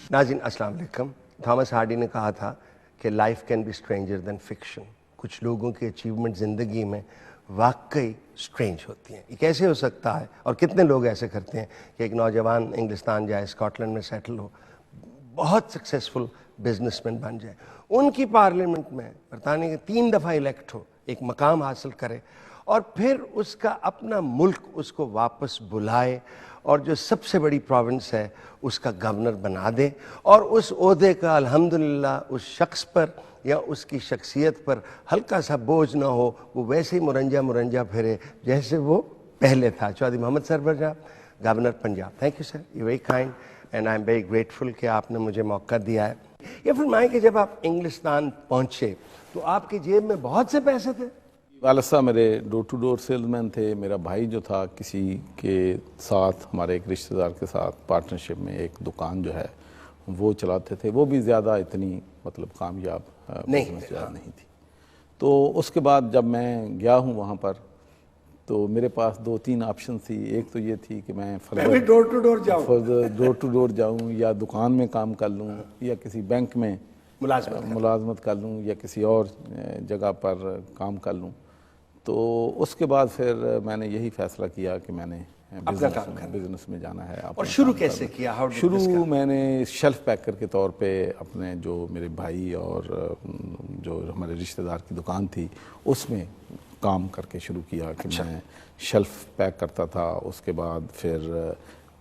ناظرین السلام علیکم. تھامس ہارڈی نے کہا تھا کہ life can be stranger than fiction. کچھ لوگوں کی اچیومنٹ زندگی میں واقعی اسٹرینج ہوتی ہیں. یہ کیسے ہو سکتا ہے اور کتنے لوگ ایسے کرتے ہیں کہ ایک نوجوان انگلستان جائے, اسکاٹ لینڈ میں سیٹل ہو, بہت سکسیسفل بزنس مین بن جائے, ان کی پارلیمنٹ میں برطانیہ کے 3 دفعہ الیکٹ ہو, ایک مقام حاصل کرے, اور پھر اس کا اپنا ملک اس کو واپس بلائے اور جو سب سے بڑی پروونس ہے اس کا گورنر بنا دے, اور اس عہدے کا الحمدللہ اس شخص پر یا اس کی شخصیت پر ہلکا سا بوجھ نہ ہو, وہ ویسے ہی مرنجا پھرے جیسے وہ پہلے تھا. چودھری محمد سرور صاحب, governor Punjab. Thank you sir, you very kind and I am very grateful کہ آپ نے مجھے موقع دیا ہے. یہ فرمائیں کہ جب آپ انگلستان پہنچے تو آپ کی جیب میں بہت سے پیسے تھے؟ والد صاحب میرے ڈور ٹو ڈور سیلز مین تھے. میرا بھائی جو تھا کسی کے ساتھ, ہمارے ایک رشتہ دار کے ساتھ پارٹنرشپ میں ایک دکان جو ہے وہ چلاتے تھے. وہ بھی زیادہ اتنی مطلب کامیاب نہیں تھی. تو اس کے بعد جب میں گیا ہوں وہاں پر تو میرے پاس 2-3 آپشن تھی. ایک تو یہ تھی کہ میں ڈور ٹو ڈور جاؤں یا دکان میں کام کر لوں یا کسی بینک میں ملازمت کر لوں یا کسی اور جگہ پر کام کر لوں. تو اس کے بعد پھر میں نے یہی فیصلہ کیا کہ میں نے بزنس میں جانا ہے. اور شروع کیسے کیا؟ شروع میں نے شیلف پیکر کے طور پہ اپنے جو میرے بھائی اور جو ہمارے رشتہ دار کی دکان تھی اس میں کام کر کے شروع کیا کہ میں شیلف پیک کرتا تھا. اس کے بعد پھر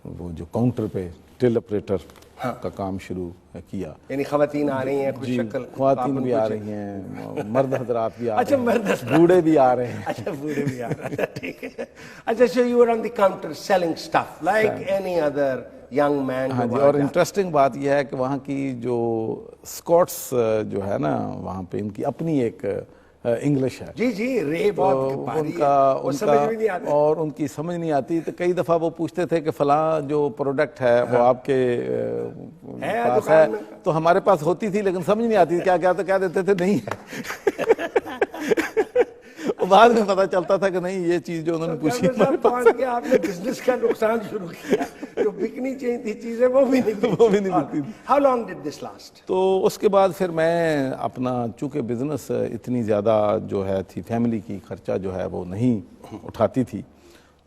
وہ جو کاؤنٹر پہ ٹل آپریٹر کا کام شروع کیا. یعنی خواتین آ رہی ہیں, کچھ شکل خواتین بھی آ رہی ہیں, مرد حضرات بھی آ رہے ہیں, بوڑھے بھی آ رہے ہیں. اچھا, بوڑھے بھی آ رہے ہیں, ٹھیک ہے. اچھا, so you were on the counter selling stuff like any other young man. ہاں جی. اور انٹرسٹنگ بات یہ ہے کہ وہاں کی جو اسکاٹس جو ہے نا, وہاں پہ ان کی اپنی ایک انگلش ہے. جی رے بہت ان کا اور ان کی سمجھ نہیں آتی. تو کئی دفعہ وہ پوچھتے تھے کہ فلاں جو پروڈکٹ ہے وہ آپ کے پاس ہے, تو ہمارے پاس ہوتی تھی لیکن سمجھ نہیں آتی کیا کیا, تو کہہ دیتے تھے نہیں ہے. بعد میں پتہ چلتا تھا کہ نہیں یہ چیز جو انہوں نے پوچھی آپ نے بزنس کا نقصان شروع کیا. جو بکنی چاہیے تھی چیزیں وہ بھی نہیں بکتی. How long did this last? تو اس کے بعد پھر میں اپنا, چونکہ بزنس اتنی زیادہ جو ہے تھی, فیملی کی خرچہ جو ہے وہ نہیں اٹھاتی تھی,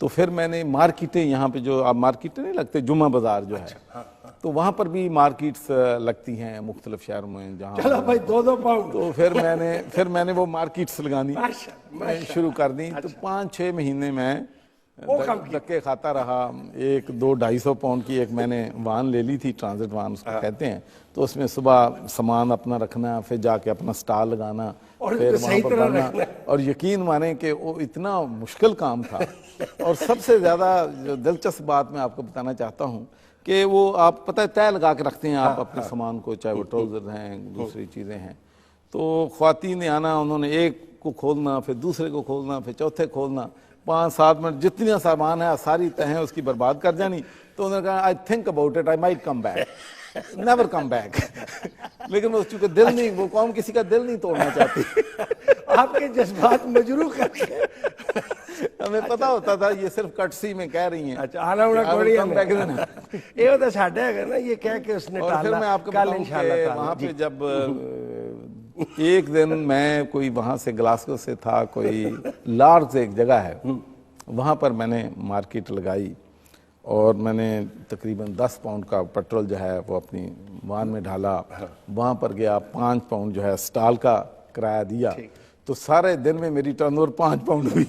تو پھر میں نے مارکیٹیں, یہاں پہ جو آپ مارکیٹیں نہیں لگتے, جمعہ بازار جو ہے, تو وہاں پر بھی مارکیٹس لگتی ہیں مختلف شہروں میں جہاں. چلو بھائی 2 پاؤنڈ. تو پھر میں نے وہ مارکیٹس لگانی شروع کر دی. تو 5-6 مہینے میں دھکے کھاتا رہا. 1-2-250 پاؤنڈ کی ایک میں نے وان لے لی تھی, ٹرانزٹ وان اس کو کہتے ہیں. تو اس میں صبح سامان اپنا رکھنا, پھر جا کے اپنا سٹال لگانا, پھر وہاں پر بننا. اور یقین مانیں کہ وہ اتنا مشکل کام تھا. اور سب سے زیادہ جو دلچسپ بات میں آپ کو بتانا چاہتا ہوں کہ وہ آپ پتہ ہے طے لگا کے رکھتے ہیں آپ اپنے سامان کو, چاہے وہ ٹراؤزر ہیں, دوسری چیزیں ہیں. تو خواتین نے آنا, انہوں نے ایک کو کھولنا, پھر دوسرے کو کھولنا, پھر چوتھے کھولنا, 5-7 منٹ جتنی سامان ہے ساری تہیں اس کی برباد کر جانی. تو انہوں نے کہا I think about it, I might come back. Never come back. لیکن وہ چونکہ دل نہیں, وہ قوم کسی کا دل نہیں توڑنا چاہتی. آپ کے جذبات مجروح کر کے ہمیں پتا ہوتا تھا یہ صرف کٹسی میں کہہ رہی ہیں. اچھا, آنا ہونا کوڑی ہے. یہ ہوتا ساڈا ہے نا, یہ کہہ کے اس نے ٹالا. اور پھر میں آپ کو بتاؤں کہ وہاں پہ جب ایک دن میں کوئی وہاں سے گلاسگو سے تھا, کوئی لارڈز ایک جگہ ہے, وہاں پر میں نے مارکیٹ لگائی اور میں نے تقریباً 10 پاؤنڈ کا پیٹرول جو ہے وہ اپنی وان میں ڈالا. وہاں پر گیا, 5 پاؤنڈ جو ہے سٹال کا کرایہ دیا. تو سارے دن میں میری ٹرن اوور 5 پاؤنڈ ہوئی.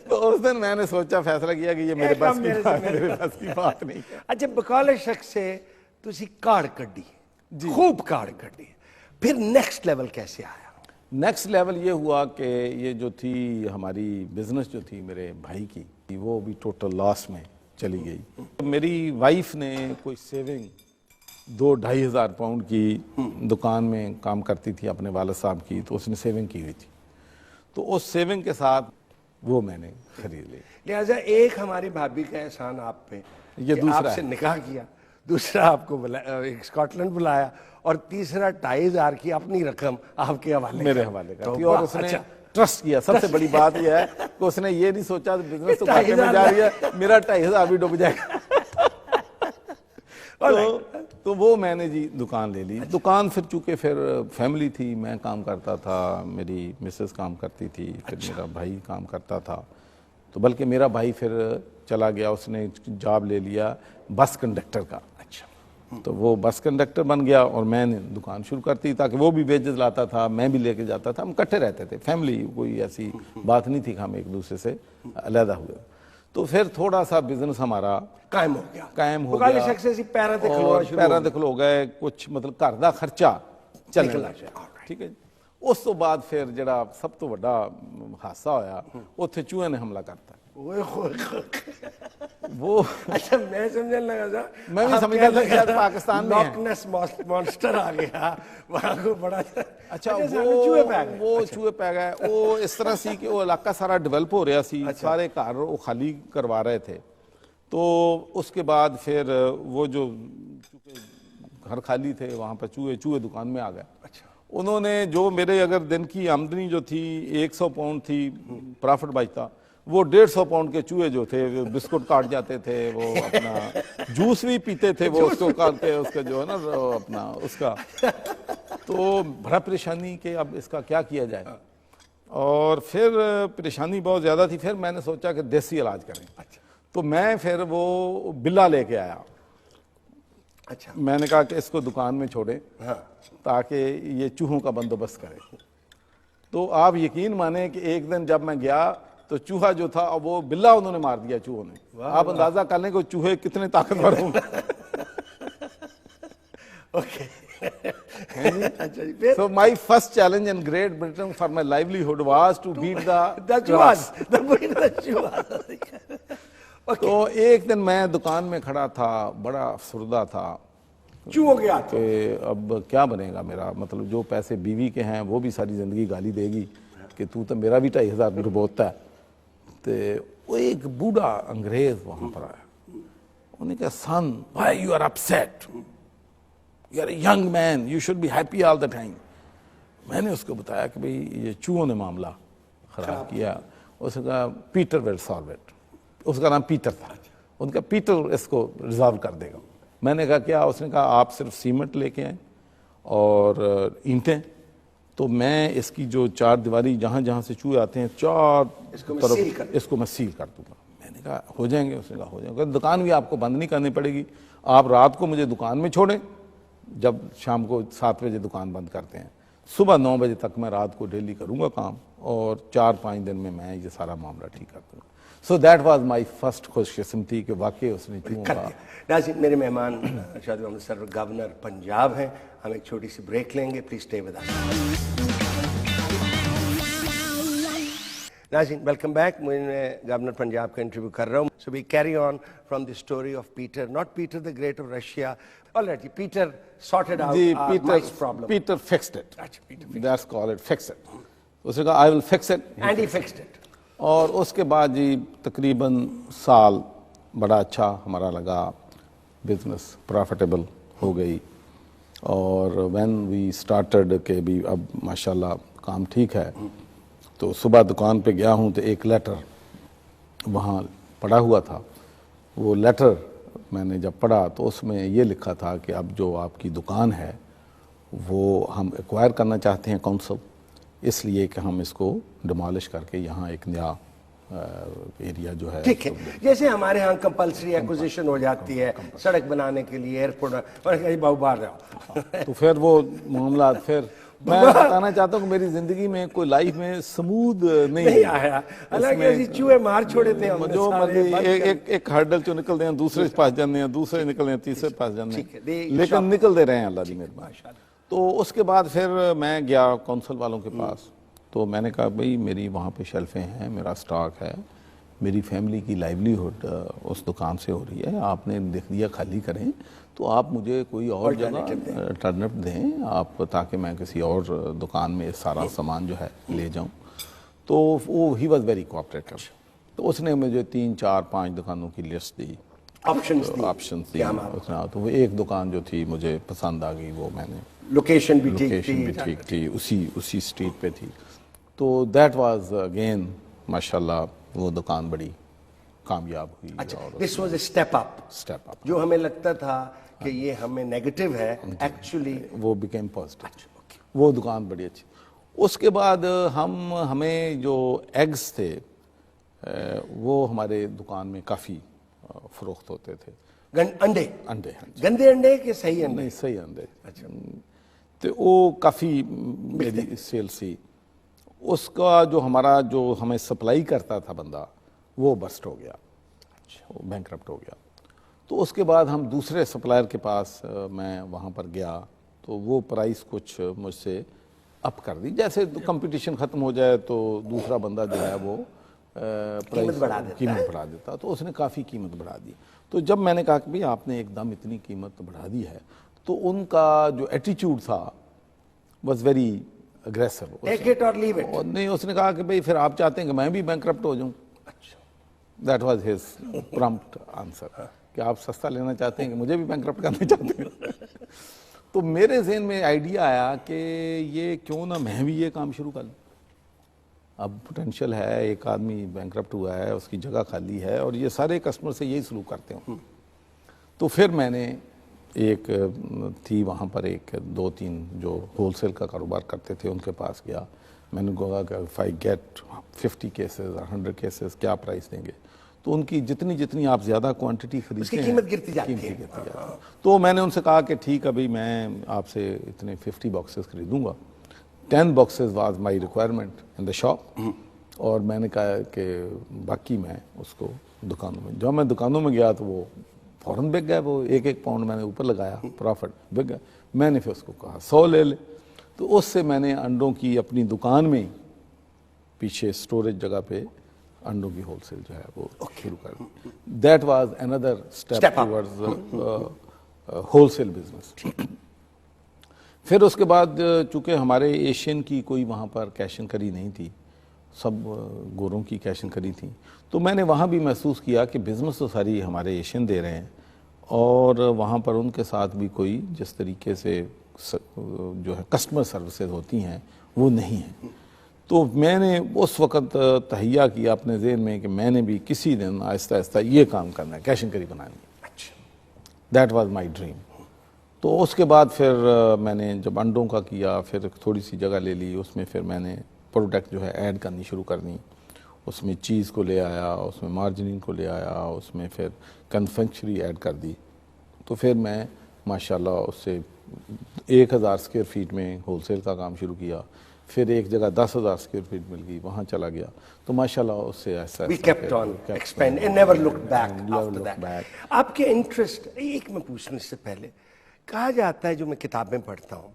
تو اس دن میں نے سوچا, فیصلہ کیا کہ یہ میرے پاس کی بات نہیں. اچھا, بقول شخص سے تسی کاڑ کڈی, خوب کاڑ کڈی, پھر نیکسٹ لیول کیسے آیا؟ نیکسٹ لیول یہ ہوا کہ یہ جو تھی ہماری بزنس جو تھی میرے بھائی کی, وہ بھی ٹوٹل لاس میں چلی گئی. میری وائف نے کوئی سیونگ 2-2.5 ہزار پاؤنڈ کی دکان میں کام کرتی تھی اپنے والد صاحب کی, تو اس نے سیونگ کی ہوئی تھی. تو اس سیونگ کے ساتھ وہ میں نے خرید لی. لہٰذا ایک ہماری بھابھی کا احسان آپ پہ, یہ دوسرا آپ سے نکاح کیا, دوسرا آپ کو اسکاٹ لینڈ بلایا, اور تیسرا 2.5 کی اپنی رقم آپ کے حوالے میرے حوالے کرتی. اور اس نے ٹرسٹ کیا. سب سے بڑی بات یہ ہے کہ اس نے یہ نہیں سوچا بزنس تو گھاٹے میں جا رہی ہے, میرا 2.5 بھی ڈوب جائے گا. تو وہ میں نے جی دکان لے لی. دکان پھر چونکہ پھر فیملی تھی, میں کام کرتا تھا, میری مسز کام کرتی تھی, پھر میرا بھائی کام کرتا تھا. تو بلکہ میرا بھائی پھر چلا گیا, اس نے جاب لے لیا بس کنڈکٹر کا. تو وہ بس کنڈکٹر بن گیا اور میں نے دکان شروع کرتی, تاکہ وہ بھی ویجز لاتا تھا, میں بھی لے کے جاتا تھا, ہم اکٹھے رہتے تھے, فیملی, کوئی ایسی بات نہیں تھی کہ ہم ایک دوسرے سے علیحدہ ہوئے. تو پھر تھوڑا سا بزنس ہمارا قائم ہو گیا پیرا دخل ہو گئے, کچھ مطلب گھر دا خرچہ چلنے لگ گیا. ٹھیک ہے جی. اس تو بعد پھر جڑا سب تو بڑا حادثہ ہویا, اتنے چوہے نے حملہ کرتا. وہ اچھا میں سمجھنے لگا تھا, میں بھی سمجھتا تھا شاید پاکستان میں لاکنیس مانسٹر آ گیا وہاں کو بڑا. اچھا وہ چوہے پہ گئے. وہ اس طرح سی کہ وہ علاقہ سارا ڈیولپ ہو رہا سی, سارے گھر وہ خالی کروا رہے تھے. تو اس کے بعد پھر وہ جو گھر خالی تھے وہاں پہ چوہے دکان میں آ گئے. انہوں نے جو میرے اگر دن کی آمدنی جو تھی 100 پاؤنڈ تھی پرافٹ بچتا, وہ 150 پاؤنڈ کے چوہے جو تھے بسکٹ کاٹ جاتے تھے, وہ اپنا جوس بھی پیتے تھے, وہ اس کو کاٹتے اس کا جو ہے نا اپنا اس کا. تو بڑا پریشانی کہ اب اس کا کیا جائے, اور پھر پریشانی بہت زیادہ تھی. پھر میں نے سوچا کہ دیسی علاج کریں. تو میں پھر وہ بلا لے کے آیا. اچھا میں نے کہا کہ اس کو دکان میں چھوڑیں تاکہ یہ چوہوں کا بندوبست کرے. تو آپ یقین مانیں کہ ایک دن جب میں گیا تو چوہا جو تھا وہ بلا انہوں نے مار دیا چوہوں نے. آپ اندازہ کر لیں کہ چوہے کتنے طاقتور ہوں. So my first challenge in Great Britain for my livelihood was to beat the chewers. تو ایک دن میں دکان میں کھڑا تھا, بڑا افسردہ تھا کہ اب کیا بنے گا میرا, مطلب جو پیسے بیوی کے ہیں وہ بھی ساری زندگی گالی دے گی کہ تو میرا بھی 2500 ڈبوتا ہے. تو وہ ایک بوڑھا انگریز وہاں پر آیا. انہوں نے کہا, son, why you are upset? You are a young man, you should be happy all the time. میں نے اس کو بتایا کہ بھئی یہ چوہوں نے معاملہ خراب کیا. اس نے کہا پیٹر will solve it. اس کا نام پیٹر تھا. ان کا پیٹر اس کو ریزالو کر دے گا. میں نے کہا کیا؟ اس نے کہا آپ صرف سیمنٹ لے کے آئیں اور اینٹیں, تو میں اس کی جو 4 دیواری جہاں جہاں سے چوہے آتے ہیں 4 طرف اس کو میں سیل کر دوں گا. میں نے کہا ہو جائیں گے. اس نے کہا ہو جائیں گے. دکان بھی آپ کو بند نہیں کرنی پڑے گی, آپ رات کو مجھے دکان میں چھوڑیں, جب شام کو 7 بجے دکان بند کرتے ہیں, صبح 9 بجے تک میں رات کو ڈیلی کروں گا کام, اور 4-5 دن میں یہ سارا معاملہ ٹھیک کر دوں گا. So that was my first خوش قسمتی کہ واقعی اس نے چوہوں کا. ناظرین, میرے مہمان ارشاد محمد سرور گورنر پنجاب ہیں. ہم ایک چھوٹی سی بریک لیں گے, پلیز اسٹے ود اس. ناظرین ویلکم بیک. میں گورنر پنجاب کا انٹرویو کر رہا ہوں. So we carry on from the story of Peter, not Peter the great of Russia. Alright, Peter sorted out Mike's problem. Peter fixed it. That's called it, fix it. اس نے کہا I will fix it. And he fixed it. اور اس کے بعد جی تقریباً سال بڑا اچھا ہمارا لگا, بزنس پروفیٹیبل ہو گئی. اور when we started کہ بھی اب ماشاءاللہ کام ٹھیک ہے, تو صبح دکان پہ گیا ہوں تو ایک لیٹر وہاں پڑا ہوا تھا. وہ لیٹر میں نے جب پڑھا تو اس میں یہ لکھا تھا کہ اب جو آپ کی دکان ہے وہ ہم ایکوائر کرنا چاہتے ہیں کونسل, اس لیے کہ ہم اس کو ڈیمالش کر کے یہاں ایک نیا ایریا جو ہے. ٹھیک ہے, جیسے ہمارے ہاں کمپلسری ایکوزیشن ہو جاتی ہے سڑک بنانے کے لیے, ایئرپورٹ, اور باہر رہو. تو پھر وہ معاملات, پھر میں بتانا چاہتا ہوں کہ میری زندگی میں کوئی لائف میں سمودھ نہیں آیا. حالانکہ چوہے مار چھوڑے تھے ہم نے, جو ایک ہرڈل چو نکل دے ہیں, دوسرے پاس جانے ہیں, دوسرے نکل ہیں, تیسرے پاس جانے ہیں, لیکن نکل دے رہے ہیں اللہ دی مہربانی. تو اس کے بعد پھر میں گیا کونسل والوں کے پاس. تو میں نے کہا بھئی میری وہاں پہ شیلفیں ہیں, میرا سٹاک ہے, میری فیملی کی لائیولیہڈ اس دکان سے ہو رہی ہے, آپ نے دیکھ دیا خالی کریں تو آپ مجھے کوئی اور جگہ ٹرنپ دیں آپ, تاکہ میں کسی اور دکان میں سارا سامان جو ہے لے جاؤں. تو وہ ہی واز ویری کوآپریٹو. تو اس نے مجھے 3-4-5 دکانوں کی لسٹ دی, آپشنز دی. تو وہ ایک دکان جو تھی مجھے پسند آ گئی, وہ میں نے, لوکیشن بھی ٹھیک تھی, اسی اسٹریٹ پہ تھی. تو دیٹ واز اگین ماشاءاللہ وہ دکان بڑی کامیاب ہوئی. This was a step up. جو ہمیں لگتا تھا کہ یہ ہمیں نیگیٹو ہے ایکچولی وہ بیکیم پازیٹیو. وہ دکان بڑی اچھی. اس کے بعد ہمیں جو ایگز تھے وہ ہمارے دکان میں کافی فروخت ہوتے تھے. انڈے انڈے گندے انڈے کہ صحیح انڈے؟ نہیں صحیح انڈے. تو وہ کافی میری سیل سی. اس کا جو ہمارا جو ہمیں سپلائی کرتا تھا بندہ وہ بسٹ ہو گیا, بینکرپٹ ہو گیا. تو اس کے بعد ہم دوسرے سپلائر کے پاس میں وہاں پر گیا تو وہ پرائس کچھ مجھ سے اپ کر دی. جیسے کمپٹیشن ختم ہو جائے تو دوسرا بندہ جو ہے وہ قیمت بڑھا دیتا. تو اس نے کافی قیمت بڑھا دی. تو جب میں نے کہا کہ بھئی آپ نے ایک دم اتنی قیمت بڑھا دی ہے, تو ان کا جو ایٹیچیوڈ تھا was very aggressive. Take it اور لیو اٹ. نہیں, اس نے کہا کہ بھئی پھر آپ چاہتے ہیں کہ میں بھی بینکرپٹ ہو جاؤں. That was his prompt answer کہ آپ سستا لینا چاہتے ہیں کہ مجھے بھی بینکرپٹ کرنا چاہتے ہیں. تو میرے ذہن میں آئیڈیا آیا کہ یہ کیوں نہ میں بھی یہ کام شروع کر لوں. اب پوٹینشیل ہے, ایک آدمی بینکرپٹ ہوا ہے, اس کی جگہ خالی ہے, اور یہ سارے کسٹمر سے یہی سلوک کرتے ہوں. تو پھر میں نے ایک تھی وہاں پر ایک 2-3 جو ہول سیل کا کاروبار کرتے تھے ان کے پاس گیا. میں نے کہا کہ if I get 50 cases or 100 cases کیا پرائس دیں گے. تو ان کی جتنی آپ زیادہ کوانٹٹی خریدتے ہیں قیمت گرتی جاتی ہے. تو میں نے ان سے کہا کہ ٹھیک ہے بھئی میں آپ سے اتنے 50 باکسز خریدوں گا. 10 boxes was my requirement in the shop. اور میں نے کہا کہ باقی میں اس کو دکانوں میں, جب میں دکانوں میں گیا تو وہ فوراً بک گئے. وہ 1-1 پاؤنڈ میں نے اوپر لگایا, پروفٹ بک گئے. میں نے پھر اس کو کہا 100 لے لے. تو اس سے میں نے انڈوں کی اپنی دکان میں پیچھے سٹوریج جگہ پہ انڈوں کی ہول سیل جو ہے وہ شروع کر دی. That was another step towards wholesale business. پھر اس کے بعد چونکہ ہمارے ایشین کی کوئی وہاں پر کیش اینڈ کری نہیں تھی, سب گوروں کی کیش اینڈ کری تھی, تو میں نے وہاں بھی محسوس کیا کہ بزنس تو ساری ہمارے ایشین دے رہے ہیں اور وہاں پر ان کے ساتھ بھی کوئی جس طریقے سے جو ہے کسٹمر سروسز ہوتی ہیں وہ نہیں ہیں. تو میں نے اس وقت تہیہ کیا اپنے ذہن میں کہ میں نے بھی کسی دن آہستہ آہستہ یہ کام کرنا ہے, کیش اینڈ کری بنانی ہے. That was my dream. تو اس کے بعد پھر میں نے جب انڈوں کا کیا, پھر تھوڑی سی جگہ لے لی, اس میں پھر میں نے پروڈکٹ جو ہے ایڈ کرنی شروع کر دی. اس میں چیز کو لے آیا, اس میں مارجننگ کو لے آیا, اس میں پھر کنفیکشنری ایڈ کر دی. تو پھر میں ماشاءاللہ اس سے 1000 اسکوائر فیٹ میں ہول سیل کا کام شروع کیا. پھر ایک جگہ 10,000 اسکوائر فیٹ مل گئی, وہاں چلا گیا. تو ماشاءاللہ اس سے ایسا آپ کے انٹرسٹ. ایک میں پوچھنے سے پہلے, کہا جاتا ہے جو میں کتابیں پڑھتا ہوں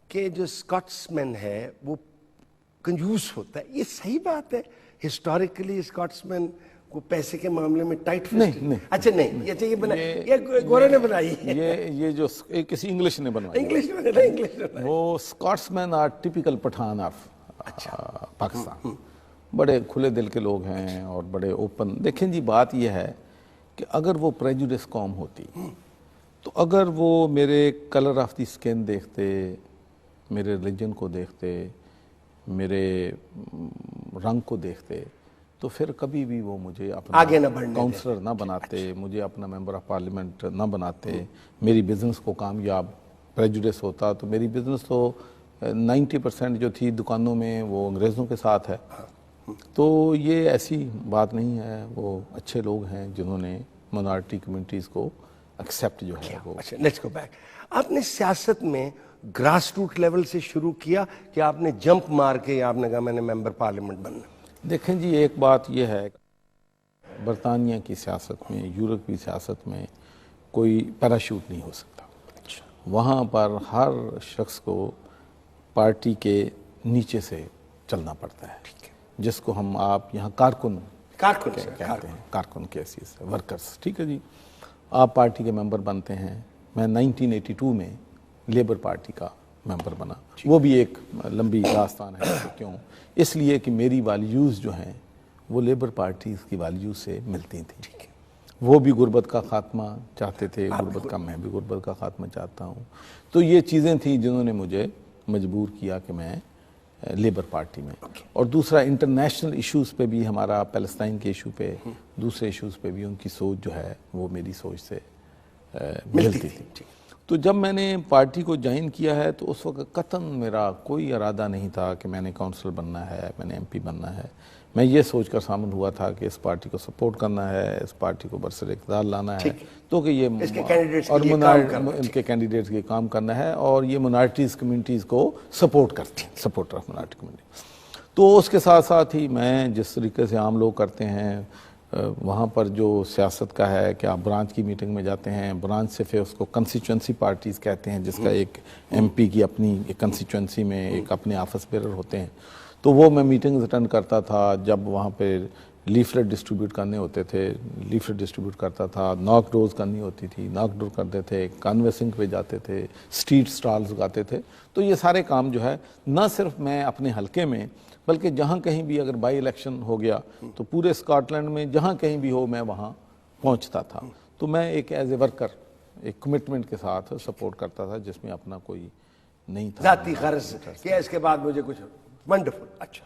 کہ جو اسکاٹس مین ہے وہ کنجوس ہوتا ہے. یہ صحیح بات ہے؟ ہسٹوریکلی اسکاٹس مین کو پیسے کے معاملے میں ٹائٹ نہیں. اچھا نہیں, یہ گورے نے بنائی ہے, یہ جو کسی انگلش نے بنوائی. انگلش وہ Scotsman are typical Pathan of Pakistan. بڑے کھلے دل کے لوگ ہیں اور بڑے اوپن. دیکھیں جی بات یہ ہے کہ اگر وہ پریجوڈس قوم ہوتی تو اگر وہ میرے کلر آف دی سکن دیکھتے, میرے ریلیجن کو دیکھتے, میرے رنگ کو دیکھتے, تو پھر کبھی بھی وہ مجھے اپنا کاؤنسلر نہ بناتے, مجھے اپنا ممبر آف پارلیمنٹ نہ بناتے. میری بزنس کو کامیاب پریجوڈس ہوتا تو میری بزنس تو 90% جو تھی دکانوں میں وہ انگریزوں کے ساتھ ہے. تو یہ ایسی بات نہیں ہے. وہ اچھے لوگ ہیں جنہوں نے مائنارٹی کمیونٹیز کو ایکسیپٹ جو ہے وہ. اچھا, لیٹس گو بیک. آپ نے سیاست میں گراس روٹ لیول سے شروع کیا کہ آپ نے جمپ مار کے آپ نے کہا میں نے ممبر پارلیمنٹ بننا؟ دیکھیں جی ایک بات یہ ہے, برطانیہ کی سیاست میں, یورپ کی سیاست میں کوئی پیراشوٹ نہیں ہو سکتا. وہاں پر ہر شخص کو پارٹی کے نیچے سے چلنا پڑتا ہے, جس کو ہم آپ یہاں کارکن کہتے ہیں, کارکن کی حیثیت سے, ورکرز. ٹھیک ہے جی, آپ پارٹی کے ممبر بنتے ہیں. میں 1982 میں لیبر پارٹی کا ممبر بنا. وہ بھی ایک لمبی داستان ہے. کیوں؟ اس لیے کہ میری ویلیوز جو ہیں وہ لیبر پارٹیز کی ویلیوز سے ملتی تھیں. وہ بھی غربت کا خاتمہ چاہتے تھے, غربت کا, میں بھی غربت کا خاتمہ چاہتا ہوں. تو یہ چیزیں تھیں جنہوں نے مجھے مجبور کیا کہ میں لیبر پارٹی میں. اور دوسرا انٹرنیشنل ایشوز پہ بھی, ہمارا پیلسٹائن کے ایشو پہ, دوسرے ایشوز پہ بھی ان کی سوچ جو ہے وہ میری سوچ سے ملتی تھی. تو جب میں نے پارٹی کو جوائن کیا ہے تو اس وقت قطعاً میرا کوئی ارادہ نہیں تھا کہ میں نے کونسلر بننا ہے, میں نے MP بننا ہے. میں یہ سوچ کر شامل ہوا تھا کہ اس پارٹی کو سپورٹ کرنا ہے, اس پارٹی کو برسر اقتدار لانا ہے, تو کہ یہ اور ان کے کینڈیڈیٹس کے کام کرنا ہے, اور یہ منارٹیز کمیونٹیز کو سپورٹ کرتی ہیں, سپورٹر آف منارٹی کمیونٹی. تو اس کے ساتھ ساتھ ہی میں جس طریقے سے عام لوگ کرتے ہیں وہاں پر جو سیاست کا ہے کہ آپ برانچ کی میٹنگ میں جاتے ہیں, برانچ سے پھر اس کو کنسٹیچوئنسی پارٹیز کہتے ہیں, جس کا ایک MP کی اپنی کنسٹیچوئنسی میں ایک اپنے آفس بیرر ہوتے ہیں. تو وہ میں میٹنگز اٹینڈ کرتا تھا. جب وہاں پہ لیفلیٹ ڈسٹریبیوٹ کرنے ہوتے تھے, لیفلیٹ ڈسٹریبیوٹ کرتا تھا, ناک ڈورز کرنی ہوتی تھی, ناک ڈور کرتے تھے, کانویسنگ پہ جاتے تھے, اسٹریٹ سٹالز لگاتے تھے. تو یہ سارے کام جو ہے نہ صرف میں اپنے حلقے میں بلکہ جہاں کہیں بھی اگر بائی الیکشن ہو گیا تو پورے اسکاٹ لینڈ میں جہاں کہیں بھی ہو میں وہاں پہنچتا تھا. تو میں ایک ایز اے ورکر ایک کمٹمنٹ کے ساتھ سپورٹ کرتا تھا, جس میں اپنا کوئی نہیں تھا ذاتی غرض کہ اس کے بعد مجھے کچھ ونڈرفل. اچھا.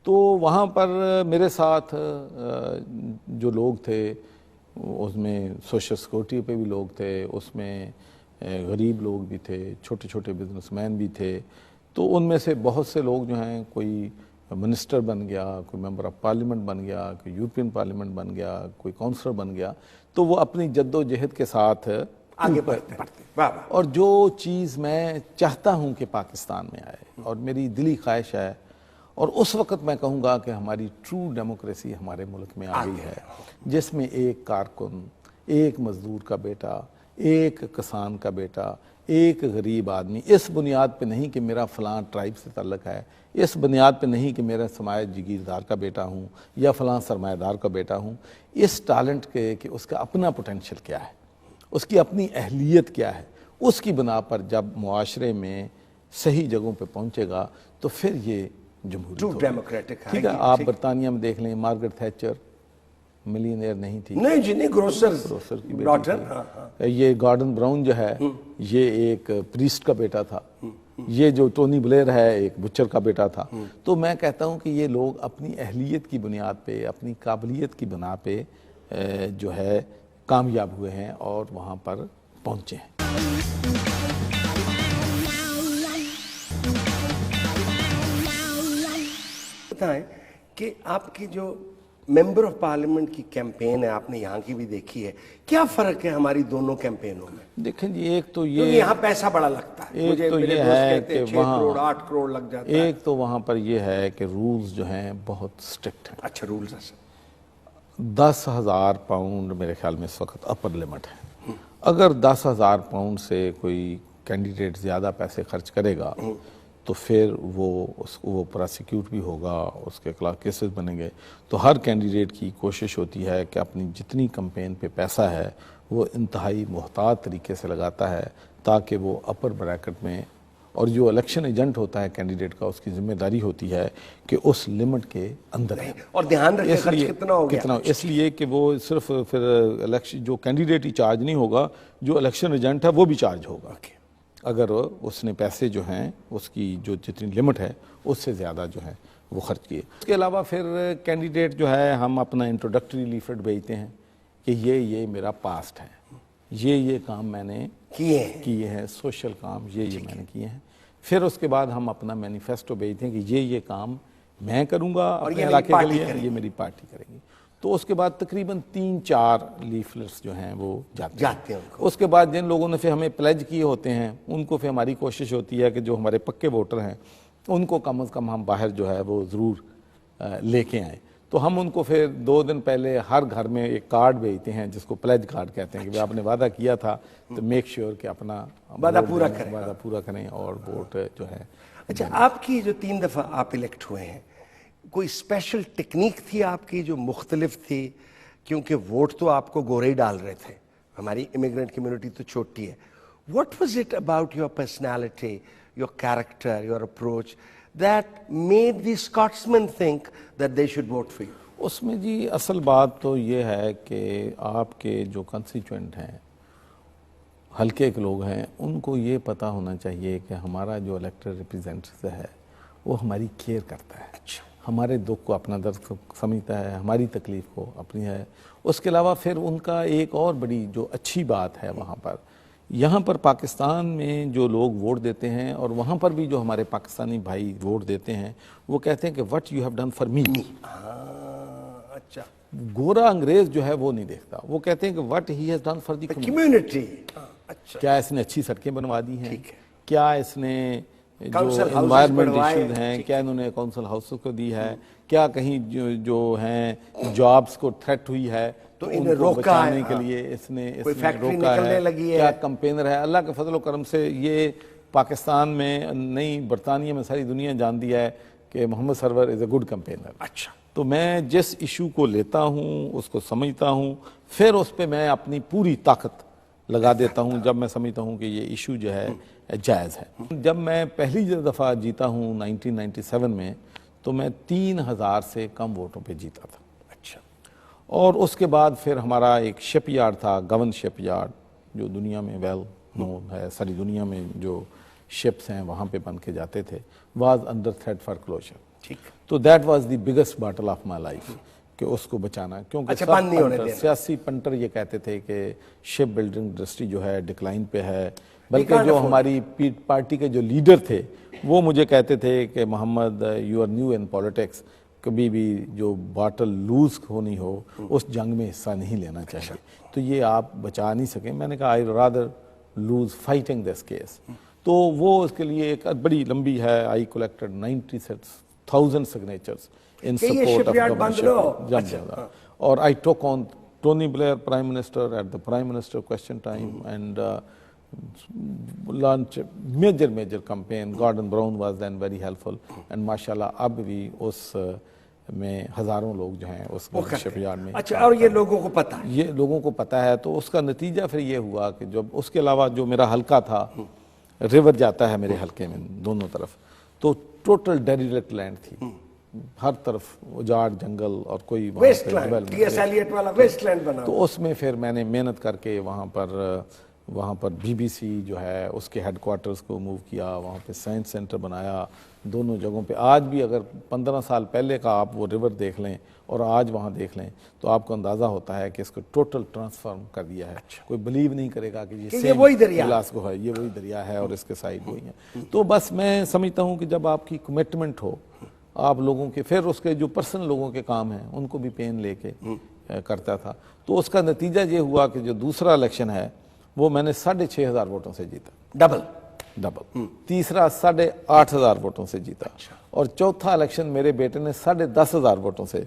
تو وہاں پر میرے ساتھ جو لوگ تھے اس میں سوشل سیکورٹی پہ بھی لوگ تھے, اس میں غریب لوگ بھی تھے, چھوٹے چھوٹے بزنس مین بھی تھے. تو ان میں سے بہت سے لوگ جو ہیں کوئی منسٹر بن گیا, کوئی ممبر آف پارلیمنٹ بن گیا, کوئی یورپین پارلیمنٹ بن گیا, کوئی کونسلر بن گیا. تو وہ اپنی جد و جہد کے ساتھ آگے بڑھتے. اور جو چیز میں چاہتا ہوں کہ پاکستان میں آئے اور میری دلی خواہش ہے, اور اس وقت میں کہوں گا کہ ہماری ٹرو ڈیموکریسی ہمارے ملک میں آ گئی ہے, جس میں ایک کارکن, ایک مزدور کا بیٹا, ایک کسان کا بیٹا, ایک غریب آدمی, اس بنیاد پہ نہیں کہ میرا فلاں ٹرائب سے تعلق ہے, اس بنیاد پہ نہیں کہ میرا سرمایہ جگیردار کا بیٹا ہوں یا فلاں سرمایہ دار کا بیٹا ہوں, اس ٹیلنٹ کے کہ اس کا اپنا پوٹینشیل کیا ہے, اس کی اپنی اہلیت کیا ہے, اس کی بنا پر جب معاشرے میں صحیح جگہوں پہ پہنچے گا تو پھر یہ جمہوریت ہوگی. ٹھیک ہے, آپ برطانیہ میں دیکھ لیں, مارگریٹ تھیچر ملینئر نہیں تھی, نہیں گروسر کی بیٹی تھی. یہ گارڈن براؤن جو ہے یہ ایک پریسٹ کا بیٹا تھا, یہ جو ٹونی بلیر ہے ایک بچر کا بیٹا تھا. تو میں کہتا ہوں کہ یہ لوگ اپنی اہلیت کی بنیاد پہ, اپنی قابلیت کی بنا پہ جو ہے کامیاب ہوئے ہیں اور وہاں پر پہنچے ہیں. بتائیں کہ آپ کی جو ممبر آف پارلیمنٹ کی کیمپین ہے, آپ نے یہاں کی بھی دیکھی ہے, کیا فرق ہے ہماری دونوں کیمپینوں میں؟ دیکھیں جی, ایک تو یہ یہاں پیسہ بڑا لگتا ہے, ایک تو یہ ہے کہ 6 کروڑ 8 کروڑ لگ جاتا ہے. ایک تو وہاں پر یہ ہے کہ رولز جو ہیں بہت سٹرکٹ ہیں. اچھا, رولز ہیں. 10,000 پاؤنڈ میرے خیال میں اس وقت اپر لمٹ ہے. اگر 10,000 پاؤنڈ سے کوئی کینڈیڈیٹ زیادہ پیسے خرچ کرے گا تو پھر وہ پراسیکیوٹ بھی ہوگا, اس کے خلاف کیسز بنیں گے. تو ہر کینڈیڈیٹ کی کوشش ہوتی ہے کہ اپنی جتنی کمپین پہ پیسہ ہے وہ انتہائی محتاط طریقے سے لگاتا ہے تاکہ وہ اپر بریکٹ میں, اور جو الیکشن ایجنٹ ہوتا ہے کینڈیڈیٹ کا, اس کی ذمہ داری ہوتی ہے کہ اس لمٹ کے اندر ہے. اور دھیان رکھیں خرچ کتنا ہو گیا, اس لیے کہ وہ صرف پھر الیکشن جو کینڈیڈیٹ ہی چارج نہیں ہوگا, جو الیکشن ایجنٹ ہے وہ بھی چارج ہوگا اگر اس نے پیسے جو ہیں اس کی جو جتنی لمٹ ہے اس سے زیادہ جو ہے وہ خرچ کیے. اس کے علاوہ پھر کینڈیڈیٹ جو ہے ہم اپنا انٹروڈکٹری لیفلیٹ بھیجتے ہیں کہ یہ میرا پاسٹ ہے, یہ کام میں نے کیے ہیں, سوشل کام یہ میں نے کیے ہیں. پھر اس کے بعد ہم اپنا مینیفیسٹو بھیجتے ہیں کہ یہ کام میں کروں گا اپنے علاقے کے لیے, یہ میری پارٹی کرے گی. تو اس کے بعد تقریباً 3-4 لیفلیٹس جو ہیں وہ جاتے ہیں. اس کے بعد جن لوگوں نے پھر ہمیں پلیج کیے ہوتے ہیں ان کو پھر ہماری کوشش ہوتی ہے کہ جو ہمارے پکے ووٹر ہیں ان کو کم از کم ہم باہر جو ہے وہ ضرور لے کے آئیں. تو ہم ان کو پھر 2 دن پہلے ہر گھر میں ایک کارڈ بھیجتے ہیں جس کو پلیج کارڈ کہتے ہیں کہ آپ نے وعدہ کیا تھا تو میک شیور کہ اپنا وعدہ پورا کریں اور ووٹ جو ہے. اچھا, آپ کی جو 3 دفعہ آپ الیکٹ ہوئے ہیں, کوئی اسپیشل ٹیکنیک تھی آپ کی جو مختلف تھی؟ کیونکہ ووٹ تو آپ کو گورے ہی ڈال رہے تھے, ہماری امیگرینٹ کمیونٹی تو چھوٹی ہے. What was it about your personality, your character, your approach that made the Scotsmen think that they should vote for you? اس میں جی اصل بات تو یہ ہے کہ آپ کے جو کنسٹیچوئنٹ ہیں, حلقے کے لوگ ہیں, ان کو یہ پتہ ہونا چاہیے کہ ہمارا جو الیکٹڈ ریپرزینٹیٹو ہے وہ ہماری کیئر کرتا ہے. ہمارے دکھ کو اپنا درد سمجھتا ہے, ہماری تکلیف کو اپنی ہے. اس کے علاوہ پھر ان کا ایک اور بڑی جو اچھی بات ہے وہاں پر, یہاں پر پاکستان میں جو لوگ ووٹ دیتے ہیں اور وہاں پر بھی جو ہمارے پاکستانی بھائی ووٹ دیتے ہیں, وہ کہتے ہیں کہ what you have done for me. اچھا, گورا انگریز جو ہے وہ نہیں دیکھتا, وہ کہتے ہیں کہ what he has done for the community. اچھا, کیا اس نے اچھی سڑکیں بنوا دی ہیں, کیا اس نے جو انوائرمنٹ ایشوز ہیں کیا انہوں نے کونسل ہاؤسوں کو دی ہے, کیا کہیں جو ہیں جابز کو تھریٹ ہوئی ہے تو ان کو بچانے کے لیے اس نے روکا ہے, کیا کمپینر ہے. اللہ کے فضل و کرم سے یہ پاکستان میں نہیں برطانیہ میں ساری دنیا جانتی ہے کہ محمد سرور از اے گڈ کمپینر. اچھا, تو میں جس ایشو کو لیتا ہوں اس کو سمجھتا ہوں, پھر اس پہ میں اپنی پوری طاقت لگا دیتا ہوں جب میں سمجھتا ہوں کہ یہ ایشو جو ہے جائز ہے. جب میں پہلی دفعہ جیتا ہوں 1997 میں, تو میں 3000 سے کم ووٹوں پہ جیتا تھا. اچھا, اور اس کے بعد پھر ہمارا ایک شپ یارڈ تھا, گون شپ یارڈ, جو دنیا میں ویل نون ہے, ساری دنیا میں جو شپس ہیں وہاں پہ بن کے جاتے تھے, was under threat for closer. ٹھیک, تو that was the biggest battle of my life کہ اس کو بچانا, کیونکہ سیاسی پنٹر یہ کہتے تھے کہ شپ بلڈنگ انڈسٹری جو ہے ڈکلائن پہ ہے, بلکہ جو ہماری پارٹی کے جو لیڈر تھے وہ مجھے کہتے تھے کہ Muhammad you are new in politics, کبھی بھی جو باٹل لوز ہونی ہو اس جنگ میں حصہ نہیں لینا چاہیے, تو یہ آپ بچا نہیں سکیں. میں نے کہا I rather lose fighting this case. تو وہ اس کے لیے ایک بڑی لمبی ہے, I collected 96,000 signatures in support of government ship. اور I took on Tony Blair Prime Minister at the Prime Minister question time and launch major campaign. Gordon Brown was then very helpful and mashallah اب بھی اس میں ہزاروں لوگ جو ہیں اس شپ yard میں. اچھا, اور یہ لوگوں کو پتہ ہے, یہ لوگوں کو پتہ ہے. تو اس کا نتیجہ پھر یہ ہوا کہ جب اس کے علاوہ جو میرا حلقہ تھا, ریور جاتا ہے میرے حلقے میں دونوں طرف, تو ٹوٹل ڈیریلیکٹ لینڈ تھی, ہر طرف اجاڑ جنگل اور کوئی waste land, T S Eliot والا ویسٹ لینڈ بنا. تو اس میں پھر میں نے محنت کر کے وہاں پر بی بی سی جو ہے اس کے ہیڈ کوارٹرز کو موو کیا, وہاں پہ سائنس سینٹر بنایا دونوں جگہوں پہ. آج بھی اگر 15 سال پہلے کا آپ وہ ریور دیکھ لیں اور آج وہاں دیکھ لیں تو آپ کو اندازہ ہوتا ہے کہ اس کو ٹوٹل ٹرانسفارم کر دیا ہے. کوئی بلیو نہیں کرے گا کہ یہ وہی دریا ہے, یہ وہی دریا ہے اور اس کے سائڈ وہی ہیں. تو بس میں سمجھتا ہوں کہ جب آپ کی کمٹمنٹ ہو, آپ لوگوں کے پھر اس کے جو پرسنل لوگوں کے کام ہیں ان کو بھی پین لے کے کرتا تھا. تو اس کا نتیجہ یہ ہوا کہ جو دوسرا الیکشن ہے وہ میں نے 6,500 ووٹوں سے جیتا, ڈبل. تیسرا 8,500 ووٹوں سے جیتا, اور چوتھا الیکشن میرے بیٹے نے 10,500 ووٹوں سے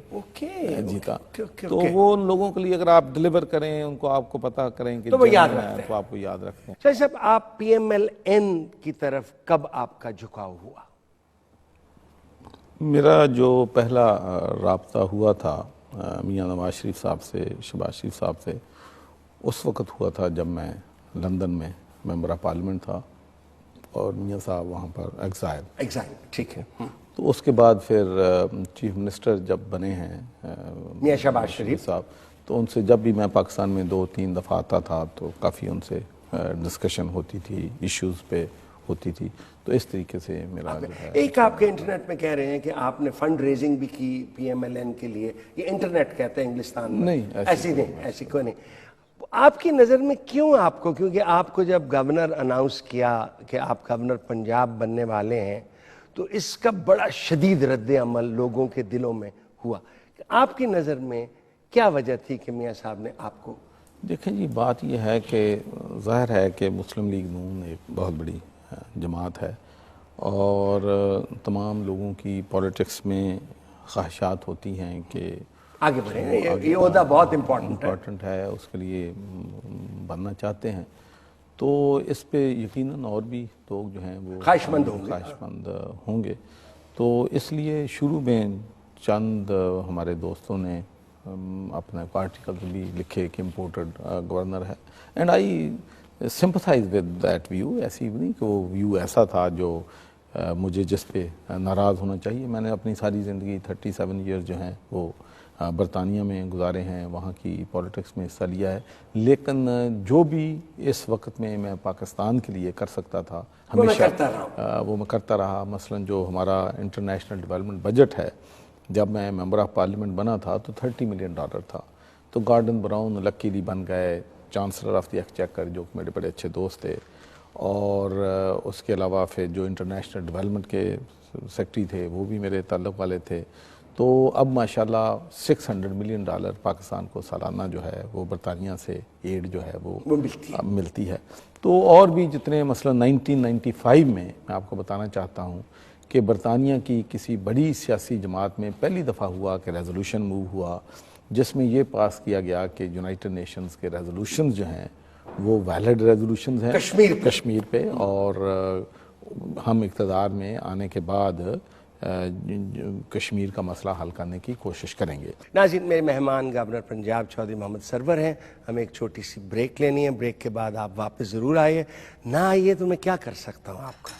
جیتا. تو وہ ان لوگوں کے لیے اگر آپ ڈیلیور کریں, ان کو آپ کو پتہ کریں کہ تو وہ یاد رکھتے ہیں, تو آپ کو یاد رکھتے ہیں. شاہ صاحب, آپ پی ایم ایل این کی طرف کب آپ کا جھکاؤ ہوا؟ میرا جو پہلا رابطہ ہوا تھا میاں نواز شریف صاحب سے, شہباز شریف صاحب سے, اس وقت ہوا تھا جب میں لندن میں ممبر آف پارلیمنٹ تھا اور میاں صاحب وہاں پر ایگزائل. ٹھیک ہے. تو اس کے بعد پھر چیف منسٹر جب بنے ہیں میاں شہباز شریف صاحب, تو ان سے جب بھی میں پاکستان میں 2-3 دفعہ آتا تھا تو کافی ان سے ڈسکشن ہوتی تھی, ایشوز پہ ہوتی تھی. تو اس طریقے سے میرا جو ہے. ایک آپ کے انٹرنیٹ میں کہہ رہے ہیں کہ آپ نے فنڈ ریزنگ بھی کی پی ایم ایل این کے لیے, یہ انٹرنیٹ کہتے ہیں انگلستان میں. نہیں, ایسی کوئی نہیں. آپ کی نظر میں کیوں آپ کو, کیونکہ آپ کو جب گورنر اناؤنس کیا کہ آپ گورنر پنجاب بننے والے ہیں تو اس کا بڑا شدید رد عمل لوگوں کے دلوں میں ہوا, آپ کی نظر میں کیا وجہ تھی کہ میاں صاحب نے آپ کو؟ دیکھیں جی, بات یہ ہے کہ ظاہر ہے کہ مسلم لیگ نون ایک بہت بڑی جماعت ہے اور تمام لوگوں کی پولیٹکس میں خواہشات ہوتی ہیں کہ آگے بڑھیں, یہ عہدہ بہت امپورٹنٹ ہے, اس کے لیے بننا چاہتے ہیں. تو اس پہ یقیناً اور بھی لوگ جو ہیں وہ خواہش مند ہوں گے. تو اس لیے شروع میں چند ہمارے دوستوں نے اپنے آرٹیکل بھی لکھے کہ امپورٹڈ گورنر ہے, and I sympathise with that view. ایسی نہیں کہ وہ ویو ایسا تھا جو مجھے جس پہ ناراض ہونا چاہیے. میں نے اپنی ساری زندگی 37 ایئرز جو ہیں وہ برطانیہ میں گزارے ہیں, وہاں کی پولیٹکس میں حصہ لیا ہے, لیکن جو بھی اس وقت میں پاکستان کے لیے کر سکتا تھا ہمیشہ وہ میں کرتا رہا. مثلا جو ہمارا انٹرنیشنل ڈیولپمنٹ بجٹ ہے جب میں ممبر آف پارلیمنٹ بنا تھا تو $30 ملین تھا. تو گارڈن براؤن لکیلی بن گئے چانسلر آف دی ایکسچیکر جو میرے بڑے اچھے دوست تھے, اور اس کے علاوہ پھر جو انٹرنیشنل ڈیولپمنٹ کے سیکٹری تھے وہ بھی میرے تعلق والے تھے. تو اب ماشاءاللہ $600 ملین پاکستان کو سالانہ جو ہے وہ برطانیہ سے ایڈ جو ہے وہ ملتی ہے. تو اور بھی جتنے مثلا 1995 میں آپ کو بتانا چاہتا ہوں کہ برطانیہ کی کسی بڑی سیاسی جماعت میں پہلی دفعہ ہوا کہ ریزولوشن موو ہوا جس میں یہ پاس کیا گیا کہ یونائٹڈ نیشنز کے ریزولوشنز جو ہیں وہ ویلڈ ریزولوشنز ہیں کشمیر پہ, اور ہم اقتدار میں آنے کے بعد کشمیر کا مسئلہ حل کرنے کی کوشش کریں گے. ناظرین, میرے مہمان گورنر پنجاب چودھری محمد سرور ہیں. ہمیں ایک چھوٹی سی بریک لینی ہے, بریک کے بعد آپ واپس ضرور آئیے. نہ آئیے تو میں کیا کر سکتا ہوں آپ کا.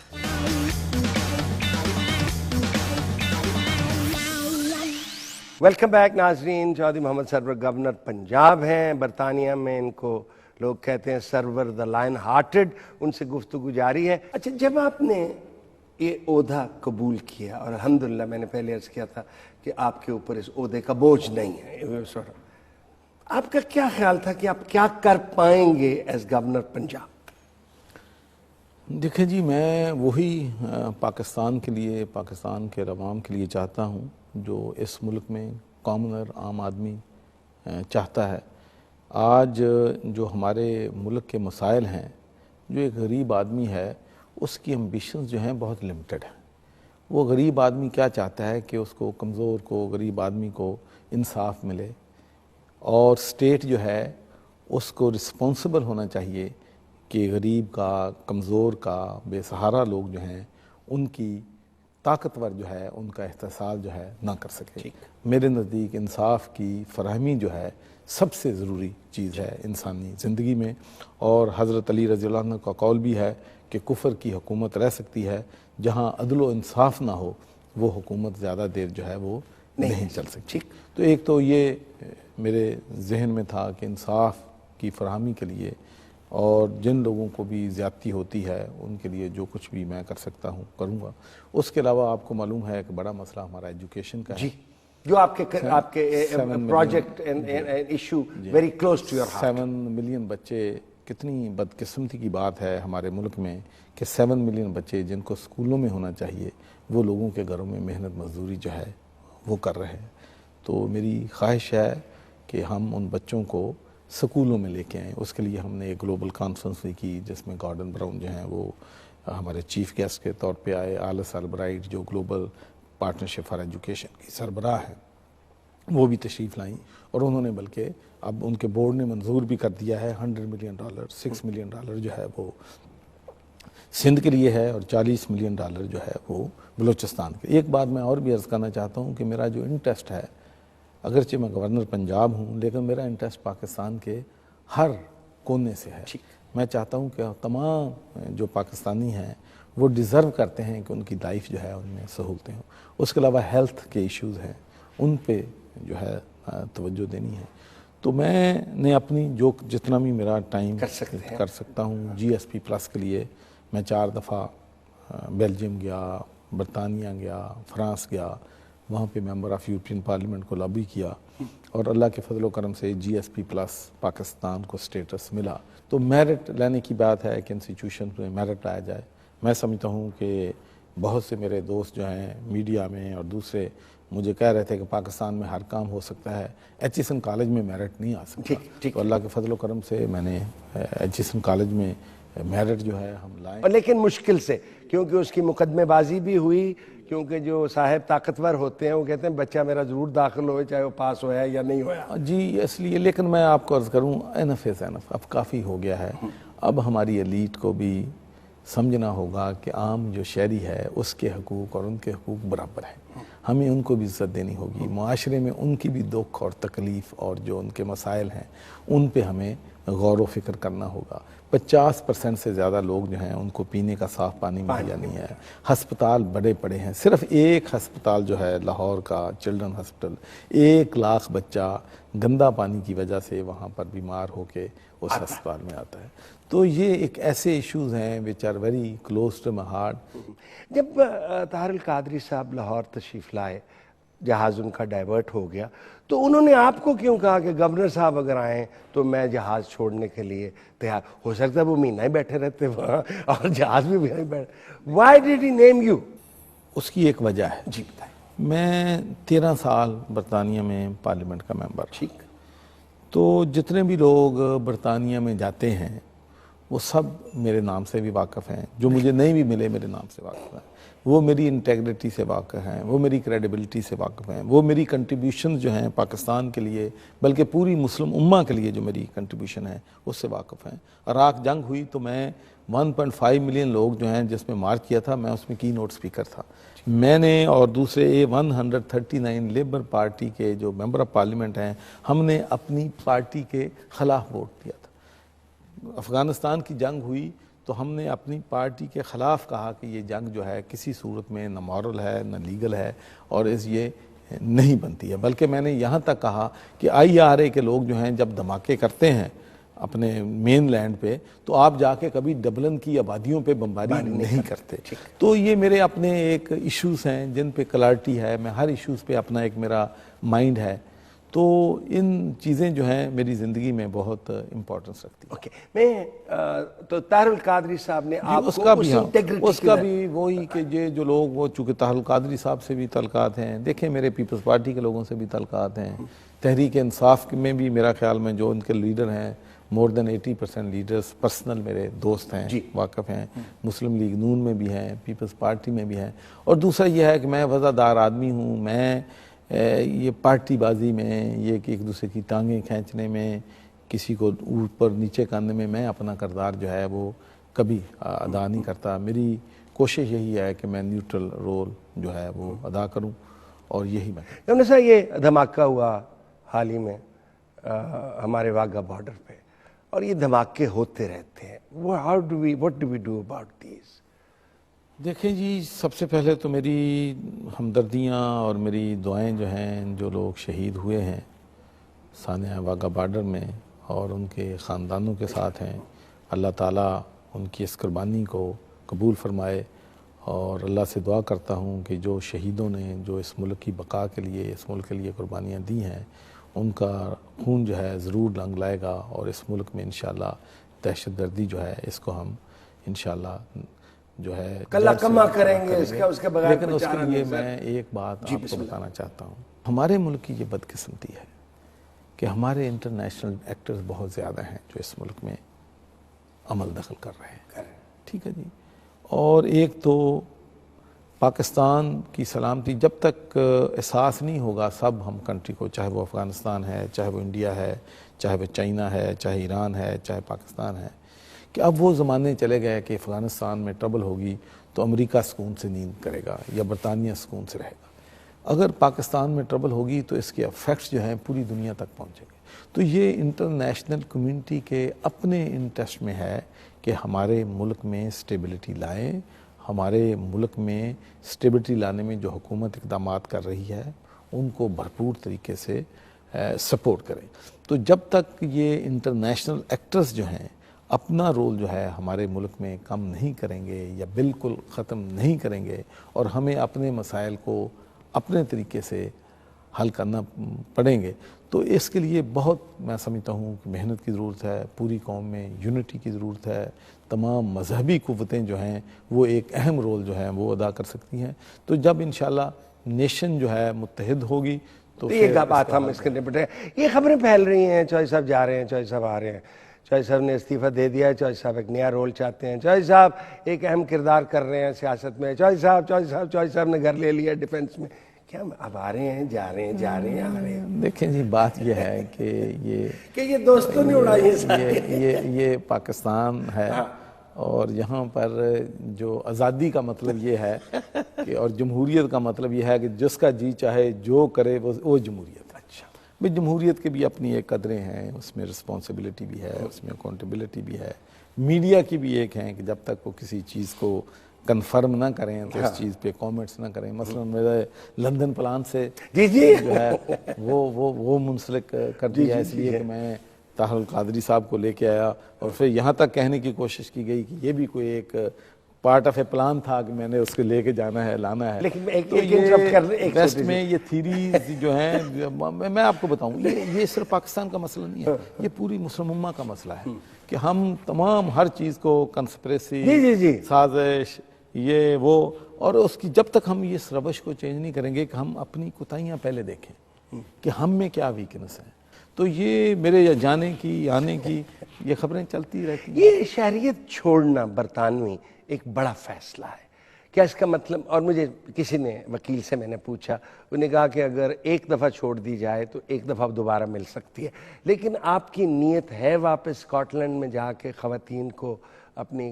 ویلکم بیک ناظرین. چودھری محمد سرور گورنر پنجاب ہیں. برطانیہ میں ان کو لوگ کہتے ہیں سرور دا لائن ہارٹڈ. ان سے گفتگو جاری ہے. اچھا, جب آپ نے یہ عہدہ قبول کیا, اور الحمدللہ میں نے پہلے عرض کیا تھا کہ آپ کے اوپر اس عہدے کا بوجھ نہیں ہے, آپ کا کیا خیال تھا کہ آپ کیا کر پائیں گے ایز گورنر پنجاب؟ دیکھیں جی, میں وہی پاکستان کے لیے, پاکستان کے عوام کے لیے چاہتا ہوں جو اس ملک میں کامنر عام آدمی چاہتا ہے. آج جو ہمارے ملک کے مسائل ہیں, جو ایک غریب آدمی ہے اس کی امبیشنز جو ہیں بہت لمیٹڈ ہیں. وہ غریب آدمی کیا چاہتا ہے کہ اس کو کمزور کو, غریب آدمی کو انصاف ملے, اور سٹیٹ جو ہے اس کو رسپانسبل ہونا چاہیے کہ غریب کا, کمزور کا, بے سہارا لوگ جو ہیں ان کی طاقتور جو ہے ان کا احتساب جو ہے نہ کر سکے. میرے نزدیک انصاف کی فراہمی جو ہے سب سے ضروری چیز ہے انسانی زندگی میں, اور حضرت علی رضی اللہ عنہ کا قول بھی ہے کہ کفر کی حکومت رہ سکتی ہے, جہاں عدل و انصاف نہ ہو وہ حکومت زیادہ دیر جو ہے وہ نہیں چل سکتی. تو ایک تو یہ میرے ذہن میں تھا کہ انصاف کی فراہمی کے لیے, اور جن لوگوں کو بھی زیادتی ہوتی ہے ان کے لیے جو کچھ بھی میں کر سکتا ہوں کروں گا. اس کے علاوہ آپ کو معلوم ہے کہ بڑا مسئلہ ہمارا ایجوکیشن کا ہے, جو آپ کے project issue very close to your heart. 7 million بچے, کتنی بدقسمتی کی بات ہے ہمارے ملک میں کہ 7 ملین بچے جن کو اسکولوں میں ہونا چاہیے وہ لوگوں کے گھروں میں محنت مزدوری جو ہے وہ کر رہے ہیں. تو میری خواہش ہے کہ ہم ان بچوں کو سکولوں میں لے کے آئیں. اس کے لیے ہم نے ایک گلوبل کانفرنس بھی کی جس میں گارڈن براؤن جو ہیں وہ ہمارے چیف گیسٹ کے طور پہ آئے. آلس البرائٹ جو گلوبل پارٹنرشپ فار ایجوکیشن کی سربراہ ہیں وہ بھی تشریف لائیں, اور انہوں نے بلکہ اب ان کے بورڈ نے منظور بھی کر دیا ہے $100 ملین, $6 ملین جو ہے وہ سندھ کے لیے ہے, اور $40 ملین جو ہے وہ بلوچستان کے. ایک بات میں اور بھی عرض کرنا چاہتا ہوں کہ میرا جو انٹرسٹ ہے, اگرچہ میں گورنر پنجاب ہوں لیکن میرا انٹرسٹ پاکستان کے ہر کونے سے ہے. میں چاہتا ہوں کہ تمام جو پاکستانی ہیں وہ ڈیزرو کرتے ہیں کہ ان کی لائف جو ہے ان میں سہولتیں ہوں. اس کے علاوہ ہیلتھ کے ایشوز ہیں ان پہ جو ہے توجہ دینی ہے. تو میں نے اپنی جو جتنا بھی میرا ٹائم کر سکتا ہوں GSP+ کے لیے میں 4 دفعہ بیلجیم گیا, برطانیہ گیا, فرانس گیا, وہاں پہ ممبر آف یورپین پارلیمنٹ کو لابی کیا, اور اللہ کے فضل و کرم سے GSP+ پاکستان کو سٹیٹس ملا. تو میرٹ لینے کی بات ہے کہ انسٹیٹیوشن میں میرٹ لایا جائے. میں سمجھتا ہوں کہ بہت سے میرے دوست جو ہیں میڈیا میں اور دوسرے مجھے کہہ رہے تھے کہ پاکستان میں ہر کام ہو سکتا ہے, ایچیسن کالج میں میرٹ نہیں آ سکتا. تو اللہ کے فضل و کرم سے میں نے ایچیسن کالج میں میرٹ جو ہے ہم لائیں, لیکن مشکل سے, کیونکہ اس کی مقدمے بازی بھی ہوئی, کیونکہ جو صاحب طاقتور ہوتے ہیں وہ کہتے ہیں بچہ میرا ضرور داخل ہوئے چاہے وہ پاس ہوا ہے یا نہیں ہوا. جی اس لیے, لیکن میں آپ کو عرض کروں انف از انف, اب کافی ہو گیا ہے. اب ہماری ایلیٹ کو بھی سمجھنا ہوگا کہ عام جو شہری ہے اس کے حقوق اور ان کے حقوق برابر ہیں. ہمیں ان کو بھی عزت دینی ہوگی. معاشرے میں ان کی بھی دکھ اور تکلیف اور جو ان کے مسائل ہیں ان پہ ہمیں غور و فکر کرنا ہوگا. 50% سے زیادہ لوگ جو ہیں ان کو پینے کا صاف پانی مہیا نہیں ہے. ہسپتال بڑے پڑے ہیں, صرف ایک ہسپتال جو ہے لاہور کا چلڈرن ہسپتال, 1 لاکھ بچہ گندا پانی کی وجہ سے وہاں پر بیمار ہو کے اس ہسپتال میں آتا ہے. تو یہ ایک ایسے ایشوز ہیں which are very close to my heart. جب طاہر القادری صاحب لاہور تشریف لائے, جہاز ان کا ڈائیورٹ ہو گیا تو انہوں نے آپ کو کیوں کہا کہ گورنر صاحب اگر آئیں تو میں جہاز چھوڑنے کے لیے تیار؟ ہو سکتا ہے وہ مہینہ ہی بیٹھے رہتے وہاں اور جہاز بھی وہیں بیٹھے. Why did he name you? اس کی ایک وجہ ہے. جی بتائیں. میں 13 سال برطانیہ میں پارلیمنٹ کا ممبر. ٹھیک. تو جتنے بھی لوگ برطانیہ میں جاتے ہیں وہ سب میرے نام سے بھی واقف ہیں. جو مجھے نہیں بھی ملے میرے نام سے واقف ہیں. وہ میری انٹیگریٹی سے واقف ہیں, وہ میری کریڈیبلٹی سے واقف ہیں, وہ میری کنٹریبیوشن جو ہیں پاکستان کے لیے بلکہ پوری مسلم امہ کے لیے جو میری کنٹریبیوشن ہے اس سے واقف ہیں. عراق جنگ ہوئی تو میں 1.5 ملین لوگ جو ہیں جس میں مارچ کیا تھا, میں اس میں کی نوٹ سپیکر تھا. میں نے اور دوسرے 139 لیبر پارٹی کے جو ممبر آف پارلیمنٹ ہیں, ہم نے اپنی پارٹی کے خلاف ووٹ دیا تھا. افغانستان کی جنگ ہوئی تو ہم نے اپنی پارٹی کے خلاف کہا کہ یہ جنگ جو ہے کسی صورت میں نہ مورل ہے نہ لیگل ہے اور یہ نہیں بنتی ہے. بلکہ میں نے یہاں تک کہا کہ IRA کے لوگ جو ہیں جب دھماکے کرتے ہیں اپنے مین لینڈ پہ تو آپ جا کے کبھی ڈبلن کی آبادیوں پہ بمباری نہیں کرتے. تو یہ میرے اپنے ایک ایشوز ہیں جن پہ کلیئرٹی ہے. میں ہر ایشوز پہ اپنا ایک میرا مائنڈ ہے. تو ان چیزیں جو ہیں میری زندگی میں بہت امپورٹنس رکھتی ہیں. اوکے. میں تو طاہر القادری صاحب نے آپ اس کو کا بھی اس کا بھی وہی کہ جو لوگ وہ چونکہ طاہر القادری صاحب سے بھی تعلقات ہیں, دیکھیں میرے پیپلز پارٹی کے لوگوں سے بھی تعلقات ہیں, تحریک انصاف میں بھی میرا خیال میں جو ان کے لیڈر ہیں مور دین 80% لیڈرز پرسنل میرے دوست ہیں, واقف ہیں. مسلم لیگ نون میں بھی ہیں, پیپلز پارٹی میں بھی ہیں. اور دوسرا یہ ہے کہ میں وفادار آدمی ہوں. میں یہ پارٹی بازی میں یہ کہ ایک دوسرے کی ٹانگیں کھینچنے میں کسی کو اوپر نیچے کرنے میں اپنا کردار جو ہے وہ کبھی ادا نہیں کرتا. میری کوشش یہی ہے کہ میں نیوٹرل رول جو ہے وہ ادا کروں اور یہی میں. گورنر صاحب یہ دھماکہ ہوا حال ہی میں ہمارے واگا بارڈر پہ اور یہ دھماکے ہوتے رہتے ہیں. what do we do about these? دیکھیں جی, سب سے پہلے تو میری ہمدردیاں اور میری دعائیں جو ہیں جو لوگ شہید ہوئے ہیں سانحہ واگا بارڈر میں اور ان کے خاندانوں کے ساتھ ہیں. اللہ تعالیٰ ان کی اس قربانی کو قبول فرمائے اور اللہ سے دعا کرتا ہوں کہ جو شہیدوں نے جو اس ملک کی بقا کے لیے اس ملک کے لیے قربانیاں دی ہیں ان کا خون جو ہے ضرور لنگ لائے گا اور اس ملک میں انشاءاللہ دہشت گردی جو ہے اس کو ہم انشاءاللہ جو ہے کلّا کما کریں گے اس کے بغیر. لیکن اس کے لیے میں ایک بات آپ کو بتانا چاہتا ہوں. ہمارے ملک کی یہ بدقسمتی ہے کہ ہمارے انٹرنیشنل ایکٹرز بہت زیادہ ہیں جو اس ملک میں عمل دخل کر رہے ہیں. ٹھیک ہے جی. اور ایک تو پاکستان کی سلامتی جب تک احساس نہیں ہوگا سب ہم کنٹری کو, چاہے وہ افغانستان ہے, چاہے وہ انڈیا ہے, چاہے وہ چائنا ہے, چاہے ایران ہے, چاہے پاکستان ہے, کہ اب وہ زمانے چلے گئے کہ افغانستان میں ٹربل ہوگی تو امریکہ سکون سے نیند کرے گا یا برطانیہ سکون سے رہے گا. اگر پاکستان میں ٹربل ہوگی تو اس کے افیکٹس جو ہیں پوری دنیا تک پہنچیں گے. تو یہ انٹرنیشنل کمیونٹی کے اپنے انٹرسٹ میں ہے کہ ہمارے ملک میں سٹیبلٹی لائیں. ہمارے ملک میں سٹیبلٹی لانے میں جو حکومت اقدامات کر رہی ہے ان کو بھرپور طریقے سے سپورٹ کریں. تو جب تک یہ انٹرنیشنل ایکٹرز جو ہیں اپنا رول جو ہے ہمارے ملک میں کم نہیں کریں گے یا بالکل ختم نہیں کریں گے اور ہمیں اپنے مسائل کو اپنے طریقے سے حل کرنا پڑیں گے, تو اس کے لیے بہت میں سمجھتا ہوں کہ محنت کی ضرورت ہے. پوری قوم میں یونٹی کی ضرورت ہے. تمام مذہبی قوتیں جو ہیں وہ ایک اہم رول جو ہے وہ ادا کر سکتی ہیں. تو جب انشاءاللہ نیشن جو ہے متحد ہوگی تو یہ بات ہم اس کے نپٹے. یہ خبریں پھیل رہی ہیں چوہدری صاحب جا رہے ہیں, چوہدری صاحب آ رہے ہیں, چوہدری صاحب نے استعفیٰ دے دیا ہے, چوہدری صاحب ایک نیا رول چاہتے ہیں, چوہدری صاحب ایک اہم کردار کر رہے ہیں سیاست میں, چوہدری صاحب نے گھر لے لیا ڈیفنس میں. کیا اب آ رہے ہیں جا رہے ہیں آ رہے ہیں. دیکھیں جی, بات یہ ہے کہ یہ دوستوں نے اڑائی یہ پاکستان ہے اور یہاں پر جو آزادی کا مطلب یہ ہے کہ اور جمہوریت کا مطلب یہ ہے کہ جس کا جی چاہے جو کرے وہ جمہوریت. اچھا بھئی جمہوریت کے بھی اپنی ایک قدریں ہیں, اس میں رسپانسبلٹی بھی ہے, اس میں اکاؤنٹیبلٹی بھی ہے. میڈیا کی بھی ایک ہیں کہ جب تک وہ کسی چیز کو کنفرم نہ کریں تو اس چیز پہ کامنٹس نہ کریں. مثلا میرے لندن پلان سے جو ہے وہ منسلک کر دیا ہے اس لیے کہ میں طاہر القادری صاحب کو لے کے آیا اور پھر یہاں تک کہنے کی کوشش کی گئی کہ یہ بھی کوئی ایک پارٹ آف اے پلان تھا کہ میں نے اس کو لے کے جانا ہے، لانا ہے. لیکن ایک تو interrupt کر لیں، ایک ویسٹ چھوٹی سی- میں یہ تھیریز جو ہیں، میں آپ کو بتاؤں، یہ صرف پاکستان کا مسئلہ نہیں ہے، یہ پوری مسلم امہ کا مسئلہ ہے کہ ہم تمام ہر چیز کو کنسپریسی، جی. سازش، یہ وہ، اور اس کی جب تک ہم اس روش کو چینج نہیں کریں گے کہ ہم اپنی کوتاہیاں پہلے دیکھیں کہ ہم میں کیا ویکنس ہیں، تو یہ میرے یہ جانے کی، آنے کی یہ خبریں چلتی رہتی ہیں. یہ شہریت چھوڑنا برطانوی ایک بڑا فیصلہ ہے. کیا اس کا مطلب، اور مجھے کسی نے وکیل سے میں نے پوچھا، انہوں نے کہا کہ اگر ایک دفعہ چھوڑ دی جائے تو ایک دفعہ دوبارہ مل سکتی ہے، لیکن آپ کی نیت ہے واپس اسکاٹ لینڈ میں جا کے خواتین کو اپنی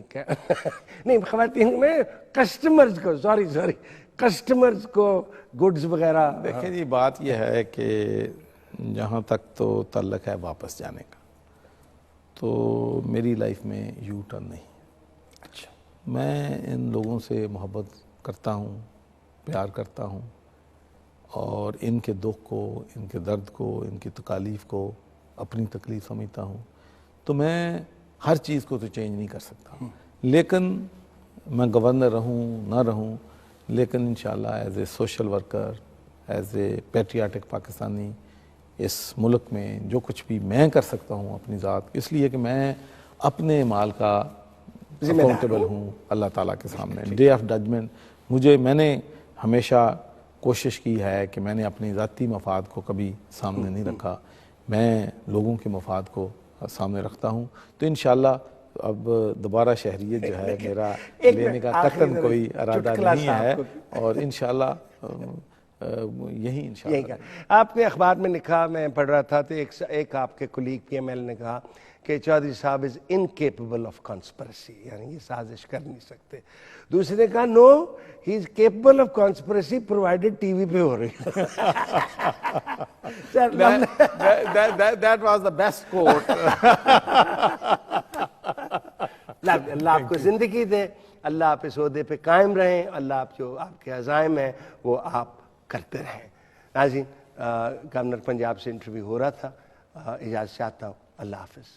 نہیں، خواتین میں کسٹمرز کو، سوری کسٹمرز کو گڈز وغیرہ. دیکھیں جی، بات یہ ہے کہ جہاں تک تو تعلق ہے واپس جانے کا، تو میری لائف میں یو ٹرن نہیں. اچھا. میں ان لوگوں سے محبت کرتا ہوں، پیار کرتا ہوں، اور ان کے دکھ کو، ان کے درد کو، ان کی تکالیف کو اپنی تکلیف سمجھتا ہوں. تو میں ہر چیز کو تو چینج نہیں کر سکتا، لیکن میں گورنر رہوں نہ رہوں، لیکن انشاءاللہ as a social worker, as a patriotic Pakistani, اس ملک میں جو کچھ بھی میں کر سکتا ہوں اپنی ذات، اس لیے کہ میں اپنے مال کا اکاؤنٹیبل ہوں اللہ تعالیٰ کے سامنے. ڈے آف ججمنٹ میں نے ہمیشہ کوشش کی ہے کہ میں نے اپنی ذاتی مفاد کو کبھی سامنے نہیں رکھا، میں لوگوں کے مفاد کو سامنے رکھتا ہوں. تو انشاءاللہ اب دوبارہ شہریت جو ہے میرا لینے کا قطعاً کوئی ارادہ نہیں ہے، اور انشاءاللہ یہی انشاءاللہ. آپ نے اخبار میں لکھا، میں پڑھ رہا تھا، تو ایک آپ کے کولیگ پی ایم ایل نے کہا کہ چودھری صاحب از انکیپیبل آف کانسپریسی، یعنی یہ سازش کر نہیں سکتے. دوسرے نے کہا no, he is capable of conspiracy provided TV پہ ہو رہی. That was the best quote. اللہ آپ کو زندگی دے، اللہ آپ اس عہدے پہ قائم رہیں، اللہ آپ جو آپ کے عزائم ہیں وہ آپ کرتے رہیں. ناظرین، گورنر پنجاب سے انٹرویو ہو رہا تھا، اجازت چاہتا ہوں. اللہ حافظ.